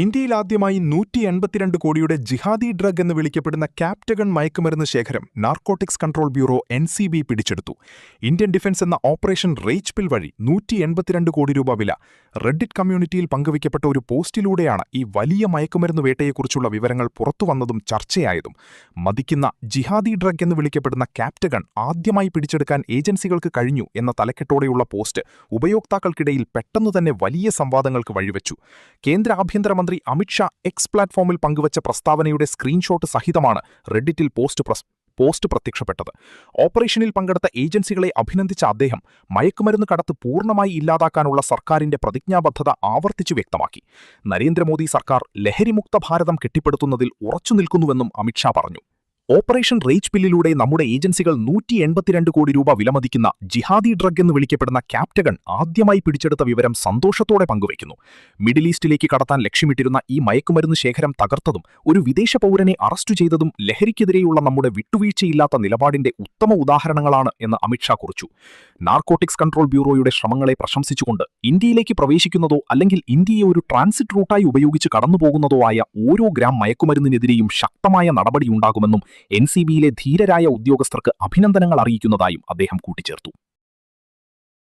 ഇന്ത്യയിൽ ആദ്യമായി 182 കോടിയുടെ ജിഹാദി ഡ്രഗ് എന്ന് വിളിക്കപ്പെടുന്ന ക്യാപ്റ്റഗൺ മയക്കുമരുന്ന് ശേഖരം നാർക്കോട്ടിക്സ് കൺട്രോൾ ബ്യൂറോ NCB പിടിച്ചെടുത്തു. ഇന്ത്യൻ ഡിഫൻസ് എന്ന ഓപ്പറേഷൻ റേജ് പിൽ വഴി 182 കോടി രൂപ വില റെഡിറ്റ് കമ്മ്യൂണിറ്റിയിൽ പങ്കുവയ്ക്കപ്പെട്ട ഒരു പോസ്റ്റിലൂടെയാണ് ഈ വലിയ മയക്കുമരുന്ന് വേട്ടയെക്കുറിച്ചുള്ള വിവരങ്ങൾ പുറത്തുവന്നതും ചർച്ചയായതും. മതിക്കുന്ന ജിഹാദി ഡ്രഗ് എന്ന് വിളിക്കപ്പെടുന്ന ക്യാപ്റ്റഗൺ ആദ്യമായി പിടിച്ചെടുക്കാൻ ഏജൻസികൾക്ക് കഴിഞ്ഞു എന്ന തലക്കെട്ടോടെയുള്ള പോസ്റ്റ് ഉപയോക്താക്കൾക്കിടയിൽ പെട്ടെന്നുതന്നെ വലിയ സംവാദങ്ങൾക്ക് വഴിവെച്ചു. കേന്ദ്ര ആഭ്യന്തര മന്ത്രി അമിത് ഷാ എക്സ് പ്ലാറ്റ്ഫോമിൽ പങ്കുവച്ച പ്രസ്താവനയുടെ സ്ക്രീൻഷോട്ട് സഹിതമാണ് റെഡിറ്റിൽ പോസ്റ്റ് പ്രത്യക്ഷപ്പെട്ടത്. ഓപ്പറേഷനിൽ പങ്കെടുത്ത ഏജൻസികളെ അഭിനന്ദിച്ച അദ്ദേഹം മയക്കുമരുന്ന് കടത്ത് പൂർണ്ണമായി ഇല്ലാതാക്കാനുള്ള സർക്കാരിന്റെ പ്രതിജ്ഞാബദ്ധത ആവർത്തിച്ചു വ്യക്തമാക്കി. നരേന്ദ്രമോദി സർക്കാർ ലഹരിമുക്ത ഭാരതം കെട്ടിപ്പടുക്കുന്നതിൽ ഉറച്ചുനിൽക്കുന്നുവെന്നും അമിത് ഷാ പറഞ്ഞു. ഓപ്പറേഷൻ റേജ് പില്ലിലൂടെ നമ്മുടെ ഏജൻസികൾ 182 കോടി രൂപ വിലമതിക്കുന്ന ജിഹാദി ഡ്രഗ് എന്ന് വിളിക്കപ്പെടുന്ന ക്യാപ്റ്റഗൺ ആദ്യമായി പിടിച്ചെടുത്ത വിവരം സന്തോഷത്തോടെ പങ്കുവയ്ക്കുന്നു. മിഡിൽ ഈസ്റ്റിലേക്ക് കടത്താൻ ലക്ഷ്യമിട്ടിരുന്ന ഈ മയക്കുമരുന്ന് ശേഖരം തകർത്തതും ഒരു വിദേശ പൗരനെ അറസ്റ്റ് ചെയ്തതും ലഹരിക്കെതിരെയുള്ള നമ്മുടെ വിട്ടുവീഴ്ചയില്ലാത്ത നിലപാടിന്റെ ഉത്തമ ഉദാഹരണങ്ങളാണ് എന്ന് അമിത് ഷാ കുറിച്ചു. നാർക്കോട്ടിക്സ് കൺട്രോൾ ബ്യൂറോയുടെ ശ്രമങ്ങളെ പ്രശംസിച്ചുകൊണ്ട് ഇന്ത്യയിലേക്ക് പ്രവേശിക്കുന്നതോ അല്ലെങ്കിൽ ഇന്ത്യയെ ഒരു ട്രാൻസിറ്റ് റൂട്ടായി ഉപയോഗിച്ച് കടന്നുപോകുന്നതോ ആയ ഓരോ ഗ്രാം മയക്കുമരുന്നിനെതിരെയും ശക്തമായ നടപടിയുണ്ടാകുമെന്നും NCBയിലെ ധീരരായ ഉദ്യോഗസ്ഥർക്ക് അഭിനന്ദനങ്ങൾ അറിയിക്കുന്നതായും അദ്ദേഹം കൂട്ടിച്ചേർത്തു.